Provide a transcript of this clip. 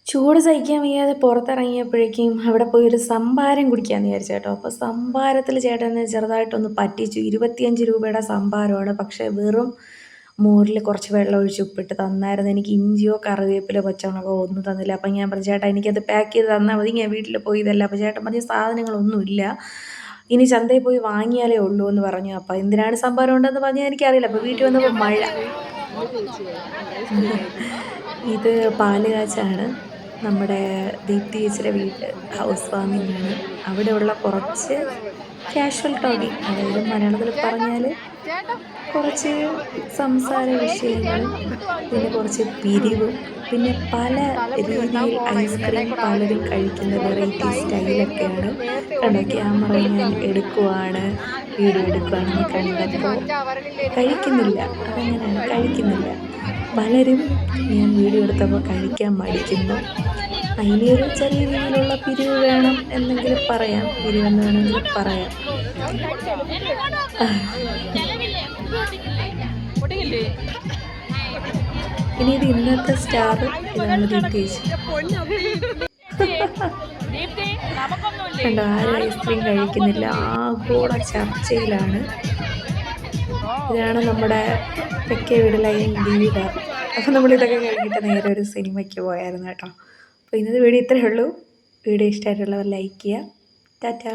ചൂട് സഹിക്കാൻ വയ്യാതെ പുറത്തിറങ്ങിയപ്പോഴേക്കും അവിടെ പോയി ഒരു സംഭാരം കുടിക്കാമെന്ന് വിചാരിച്ചു കേട്ടോ. അപ്പോൾ സംഭാരത്തിൽ ചേട്ടനെ ചെറുതായിട്ടൊന്ന് പറ്റിച്ചു. 25 രൂപയുടെ സംഭാരമാണ്. പക്ഷേ വെറും മോരിൽ കുറച്ച് വെള്ളം ഒഴിച്ച് ഉപ്പിട്ട് തന്നായിരുന്നു. എനിക്ക് ഇഞ്ചിയോ കറിവേപ്പിലോ പച്ചമുളകോ ഒന്നും തന്നില്ല. അപ്പം ഞാൻ പറഞ്ഞു, ചേട്ടാ എനിക്കത് പാക്ക് ചെയ്ത് തന്നാൽ മതി, ഞാൻ വീട്ടിൽ പോയി ഇതല്ല. അപ്പോൾ ചേട്ടൻ പറഞ്ഞ സാധനങ്ങളൊന്നുമില്ല, ഇനി ചന്തയിൽ പോയി വാങ്ങിയാലേ ഉള്ളൂ എന്ന് പറഞ്ഞു. അപ്പോൾ എന്തിനാണ് സംഭാരം ഉണ്ടെന്ന് പറഞ്ഞാൽ എനിക്കറിയില്ല. അപ്പോൾ വീട്ടിൽ വന്നപ്പോൾ മഴ. ഇത് പാല് കാച്ചാണ്. നമ്മുടെ ദീപ്തി ചേച്ചിയുടെ വീട് ഹൗസ് വാമിങ്ങാണ്. അവിടെയുള്ള കുറച്ച് കാഷ്വൽ ടോക്കിംഗ്, അതായത് മലയാളത്തിൽ പറഞ്ഞാൽ കുറച്ച് സംസാര വിഷയങ്ങളും പിന്നെ കുറച്ച് പിരിവും പിന്നെ പല രീതിയിൽ ഐസ്ക്രീം പലരും കഴിക്കുന്ന വെറൈറ്റി സ്റ്റൈലൊക്കെയാണ്. കണ്ടോ, ക്യാമറ ഞാൻ എടുക്കുവാണ്, വീഡിയോ എടുക്കുകയാണെന്ന് കണ്ടപ്പോൾ കഴിക്കുന്നില്ല. അതെങ്ങനെയാണ് കഴിക്കുന്നില്ല. പലരും ഞാൻ വീഡിയോ എടുത്തപ്പോൾ കഴിക്കാൻ മടിക്കുന്നു. അതിനൊരു ചെറിയ രീതിയിലുള്ള പിരിവ് വേണം എന്നെങ്കിലും പറയാം, പിരിവെന്ന് വേണമെങ്കിൽ പറയാം. ഇനി ഇത് ഇന്നത്തെ സ്റ്റാർ ഇതാണ് ദീപ്തി ചേച്ചി. കണ്ടോ, ആരും ഐസ്ക്രീം കഴിക്കുന്നില്ല, ആഗോള ചർച്ചയിലാണ്. ഇതാണ് നമ്മുടെ തെക്കേ വീട് ലൈൻ ലീഡർ. അപ്പോൾ നമ്മളിതൊക്കെ കഴിഞ്ഞിട്ട് നേരെ ഒരു സിനിമയ്ക്ക് പോയായിരുന്നു കേട്ടോ. അപ്പോൾ ഇന്നത്തെ വീഡിയോ ഇത്രയേ ഉള്ളൂ. വീഡിയോ ഇഷ്ടമായിട്ടുള്ളവർ ലൈക്ക് ചെയ്യുക. ടാറ്റാ.